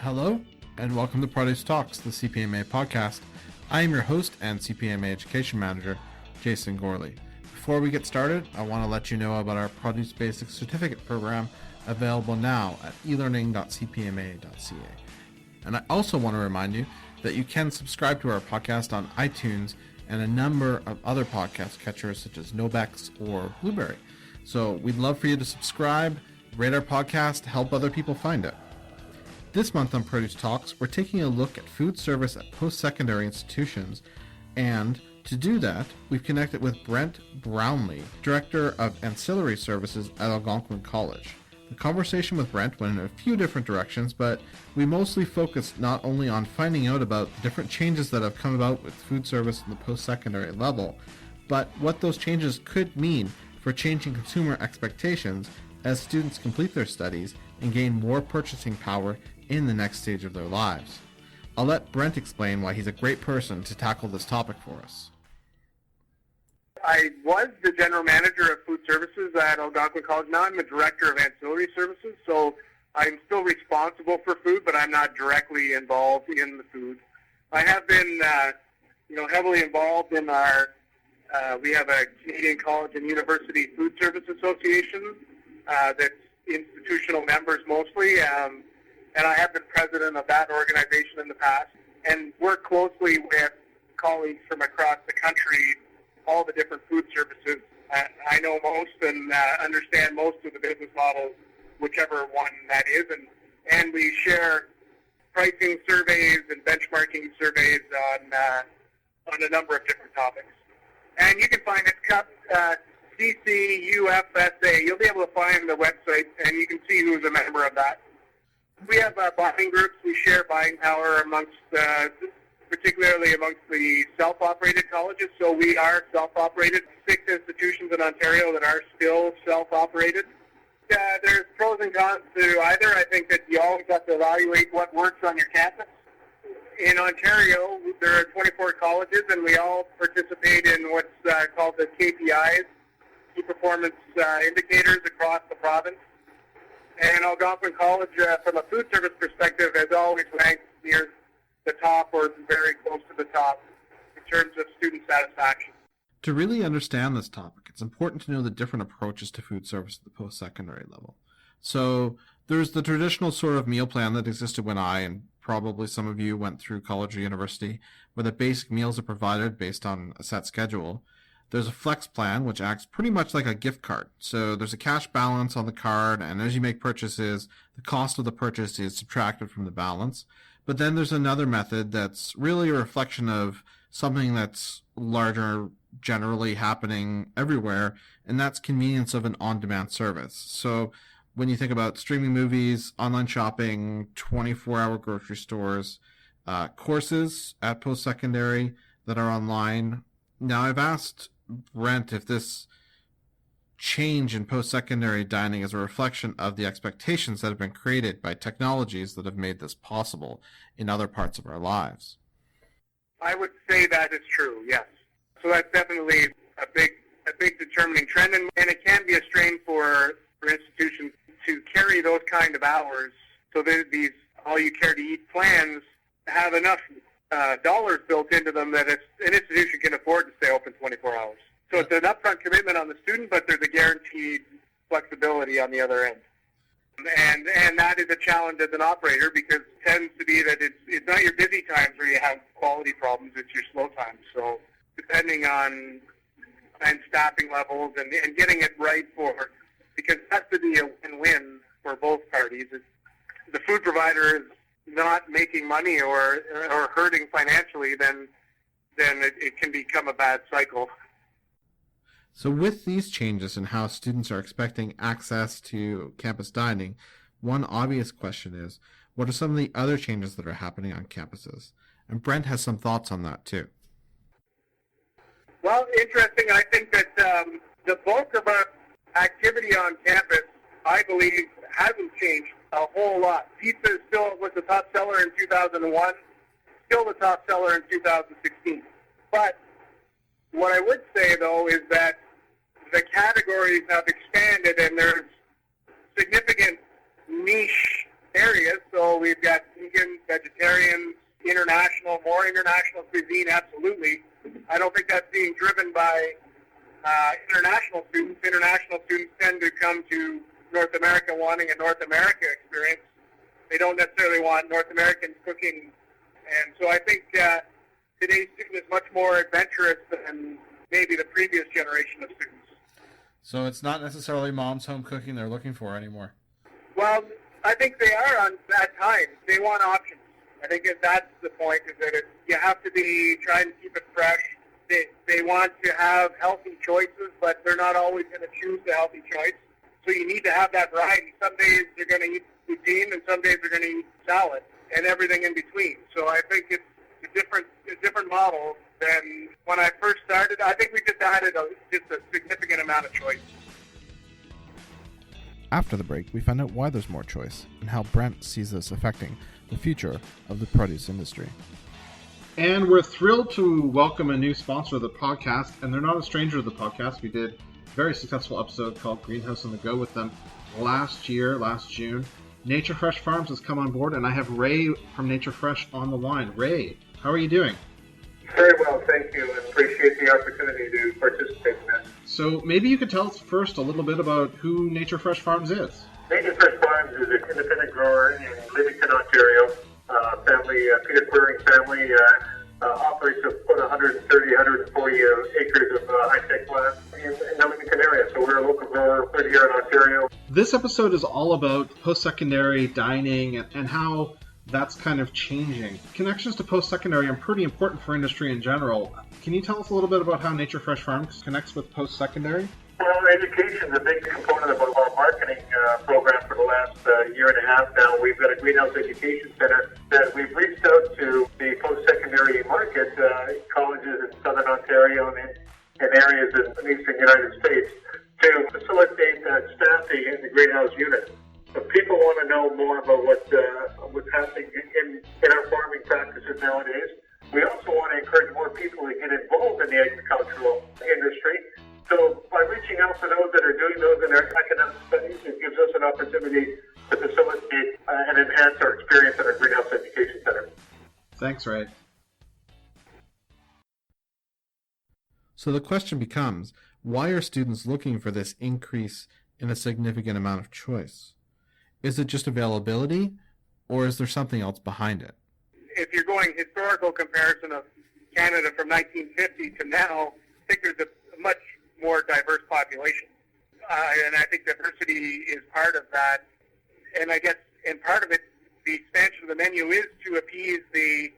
Hello, and welcome to Produce Talks, the CPMA podcast. I am your host and CPMA Education Manager, Jason Gorley. Before we get started, I want to let you know about our Produce Basics Certificate program available now at elearning.cpma.ca. And I also want to remind you that you can subscribe to our podcast on iTunes and a number of other podcast catchers such as Nobex or Blueberry. So we'd love for you to subscribe, rate our podcast, help other people find it. This month on Produce Talks, we're taking a look at food service at post-secondary institutions, and to do that, we've connected with Brent Brownlee, Director of Ancillary Services at Algonquin College. The conversation with Brent went in a few different directions, but we mostly focused not only on finding out about the different changes that have come about with food service at the post-secondary level, but what those changes could mean for changing consumer expectations as students complete their studies and gain more purchasing power in the next stage of their lives. I'll let Brent explain why he's a great person to tackle this topic for us. I was the general manager of food services at Algonquin College. Now I'm the director of ancillary services, so I'm still responsible for food, but I'm not directly involved in the food. I have been, heavily involved in our. We have a Canadian College and University Food Service Association that's institutional members mostly. And I have been president of that organization in the past and work closely with colleagues from across the country, all the different food services. I know most and understand most of the business models, whichever one that is, and we share pricing surveys and benchmarking surveys on a number of different topics. And you can find it, CCUFSA. You'll be able to find the website, and you can see who's a member of that. We have buying groups. We share buying power amongst, particularly amongst the self-operated colleges. So we are self-operated. 6 institutions in Ontario that are still self-operated. There's pros and cons to either. I think that you always have to evaluate what works on your campus. In Ontario, there are 24 colleges, and we all participate in what's called the KPIs, key performance indicators across the province. And Algonquin College, from a food service perspective, has always ranked near the top or very close to the top in terms of student satisfaction. To really understand this topic, it's important to know the different approaches to food service at the post-secondary level. So there's the traditional sort of meal plan that existed when I and probably some of you went through college or university, where the basic meals are provided based on a set schedule. There's a flex plan, which acts pretty much like a gift card. So there's a cash balance on the card, and as you make purchases, the cost of the purchase is subtracted from the balance. But then there's another method that's really a reflection of something that's larger, generally happening everywhere, and that's convenience of an on-demand service. So when you think about streaming movies, online shopping, 24-hour grocery stores, courses at post-secondary that are online. Now, I've asked Brent if this change in post-secondary dining is a reflection of the expectations that have been created by technologies that have made this possible in other parts of our lives. I would say that is true, yes. So that's definitely a big determining trend, and it can be a strain for institutions to carry those kind of hours so that these all-you-care-to-eat plans have enough dollars built into them that an institution can afford to stay open 24 hours. So it's an upfront commitment on the student, but there's a guaranteed flexibility on the other end. And that is a challenge as an operator because it tends to be that it's not your busy times where you have quality problems, it's your slow times. So depending on staffing levels and getting it right because it has to be a win-win for both parties. The food provider is not making money or hurting financially, then it can become a bad cycle. So with these changes in how students are expecting access to campus dining, one obvious question is, what are some of the other changes that are happening on campuses? And Brent has some thoughts on that too. Well, interesting. I think that the bulk of our activity on campus, I believe, hasn't changed a whole lot. Pizza was the top seller in 2001, still the top seller in 2016. But what I would say, though, is that the categories have expanded and there's significant niche areas. So we've got, more international cuisine, absolutely. I don't think that's being driven by international students. International students tend to come to North America wanting a North America experience. They don't necessarily want North American cooking. And so I think today's student is much more adventurous than maybe the previous generation of students. So it's not necessarily mom's home cooking they're looking for anymore. Well, I think they are at times. They want options. I think that's the point, is that you have to be trying to keep it fresh. They want to have healthy choices, but they're not always going to choose the healthy choice. So you need to have that variety. Some days they're going to eat poutine, and some days they're going to eat salad, and everything in between. So I think it's a different model than when I first started. I think we just added just a significant amount of choice. After the break, we find out why there's more choice and how Brent sees this affecting the future of the produce industry. And we're thrilled to welcome a new sponsor of the podcast, and they're not a stranger to the podcast. We did a very successful episode called Greenhouse on the Go with them last June. Nature Fresh Farms has come on board, and I have Ray from Nature Fresh on the line. Ray, how are you doing? Very well, thank you, and appreciate the opportunity to participate in this. So maybe you could tell us first a little bit about who Nature Fresh Farms is. Nature Fresh Farms is an independent grower in Livingston, Ontario. Peter Queering family operates about 130, 140 acres of high-tech land in the Livingston area. So we're a local grower right here in Ontario. This episode is all about post-secondary dining and how that's kind of changing. Connections to post-secondary are pretty important for industry in general. Can you tell us a little bit about how Nature Fresh Farms connects with post-secondary? Well, education is a big component of our marketing program for the last year and a half now. We've got a Greenhouse Education Center that we've reached out to the post-secondary market, colleges in Southern Ontario and areas in the Eastern United States, to facilitate staffing in the greenhouse unit. If people want to know more about what's happening in our farming practices nowadays, we also want to encourage more people to get involved in the agricultural industry. So by reaching out to those that are doing those in their academic studies, it gives us an opportunity to facilitate and enhance our experience at our Greenhouse Education Center. Thanks, Ray. So the question becomes, why are students looking for this increase in a significant amount of choice? Is it just availability, or is there something else behind it? If you're going historical comparison of Canada from 1950 to now, I think there's a much more diverse population. And I think diversity is part of that. And I guess, and part of it, the expansion of the menu is to appease the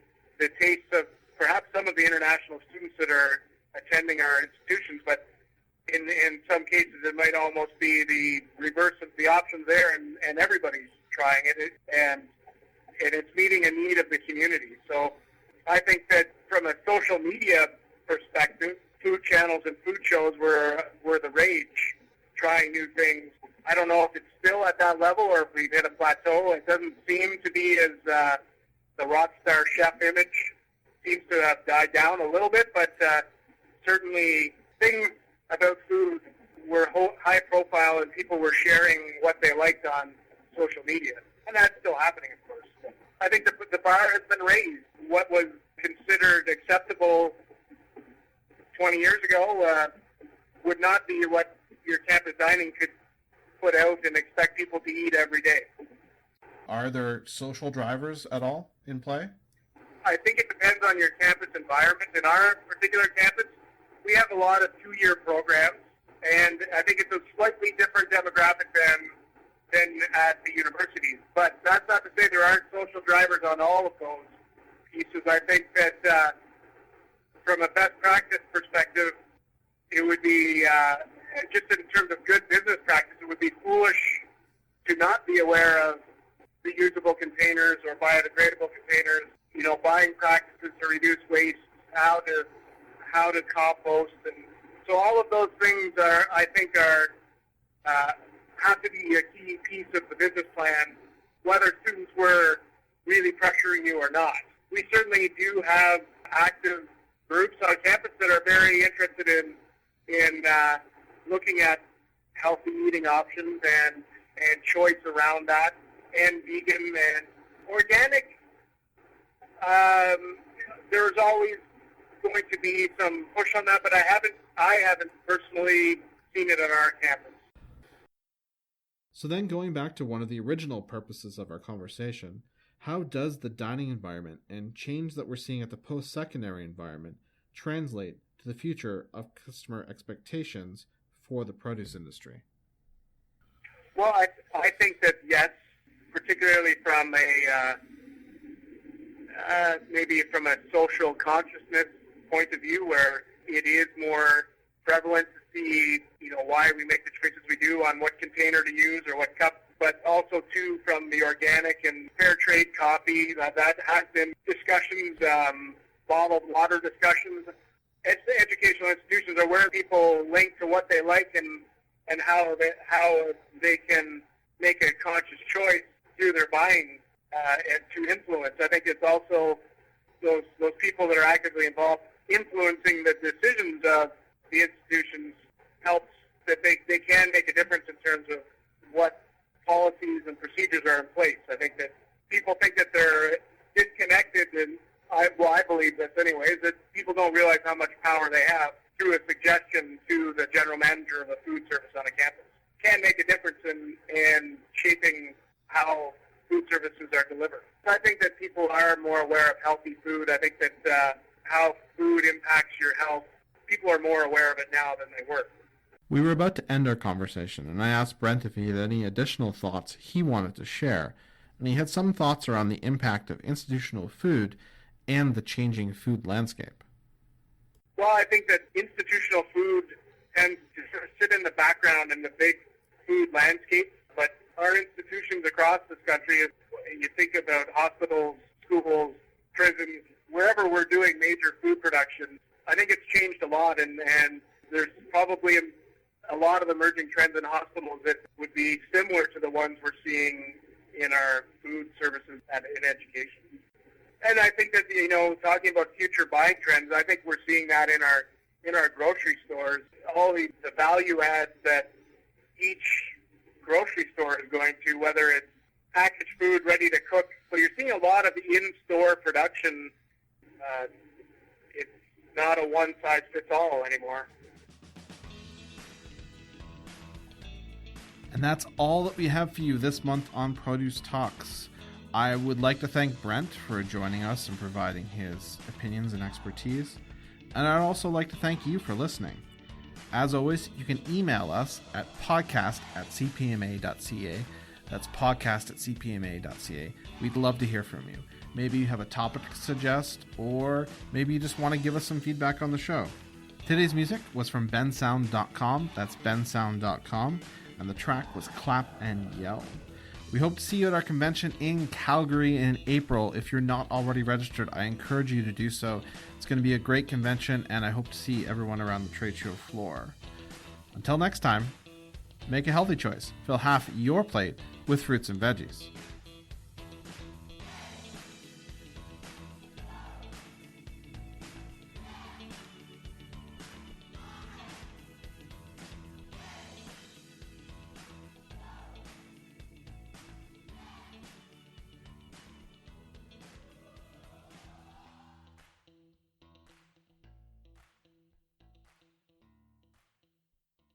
tastes of perhaps some of the international students that are attending our institutions, but in some cases it might almost be the reverse of the options there, and everybody's trying it, and it's meeting a need of the community. So I think that from a social media perspective, food channels and food shows were the rage, trying new things. I don't know if it's still at that level or if we've hit a plateau. It doesn't seem to be as the rock star chef image seems to have died down a little bit, but certainly things about food were high profile and people were sharing what they liked on social media. And that's still happening, of course. I think the bar has been raised. What was considered acceptable 20 years ago would not be what your campus dining could put out and expect people to eat every day. Are there social drivers at all in play? I think it depends on your campus environment. In our particular campus, we have a lot of two-year programs, and I think it's a slightly different demographic than at the universities. But that's not to say there aren't social drivers on all of those pieces. I think that from a best practice perspective, it would be, just in terms of good business practice, it would be foolish to not be aware of reusable containers or biodegradable containers, buying practices to reduce waste, how to compost, and so all of those things have to be a key piece of the business plan, whether students were really pressuring you or not. We certainly do have active groups on campus that are very interested in looking at healthy eating options and choice around that, and vegan and organic. there's always going to be some push on that, but I haven't personally seen it on our campus. So then going back to one of the original purposes of our conversation, how does the dining environment and change that we're seeing at the post-secondary environment translate to the future of customer expectations for the produce industry? Well, I think that yes, particularly from maybe from a social consciousness point of view, where it is more prevalent to see, why we make the choices we do on what container to use or what cup, but also too from the organic and fair trade coffee. That has been discussions, bottled water discussions. Educational institutions are where people link to what they like and how they can make a conscious choice through their buying and to influence. I think it's also those people that are actively involved influencing the decisions of the institutions helps that they can make a difference in terms of what policies and procedures are in place. I think that people think that they're disconnected, and I believe this anyways, that people don't realize how much power they have through a suggestion to the general manager of a food service on a campus. Can make a difference in shaping how food services are delivered. I think that people are more aware of healthy food. I think that how food impacts your health, people are more aware of it now than they were. We were about to end our conversation, and I asked Brent if he had any additional thoughts he wanted to share, and he had some thoughts around the impact of institutional food and the changing food landscape. Well, I think that institutional food tends to sort of sit in the background in the big food landscape, but our institutions across this country, you think about hospitals, schools, prisons, wherever we're doing major food production, I think it's changed a lot, and there's probably a lot of emerging trends in hospitals that would be similar to the ones we're seeing in our food services and in education. And I think that, talking about future buying trends, I think we're seeing that in our grocery stores. All the value adds that each grocery store is going to, whether it's packaged food ready to cook. So you're seeing a lot of in-store production. It's not a one-size-fits-all anymore. And that's all that we have for you this month on Produce Talks. I would like to thank Brent for joining us and providing his opinions and expertise. And I'd also like to thank you for listening. As always, you can email us at podcast@cpma.ca. That's podcast@cpma.ca. We'd love to hear from you. Maybe you have a topic to suggest, or maybe you just want to give us some feedback on the show. Today's music was from bensound.com. That's bensound.com. And the track was Clap and Yell. We hope to see you at our convention in Calgary in April. If you're not already registered, I encourage you to do so. It's going to be a great convention, and I hope to see everyone around the trade show floor. Until next time, make a healthy choice. Fill half your plate with fruits and veggies.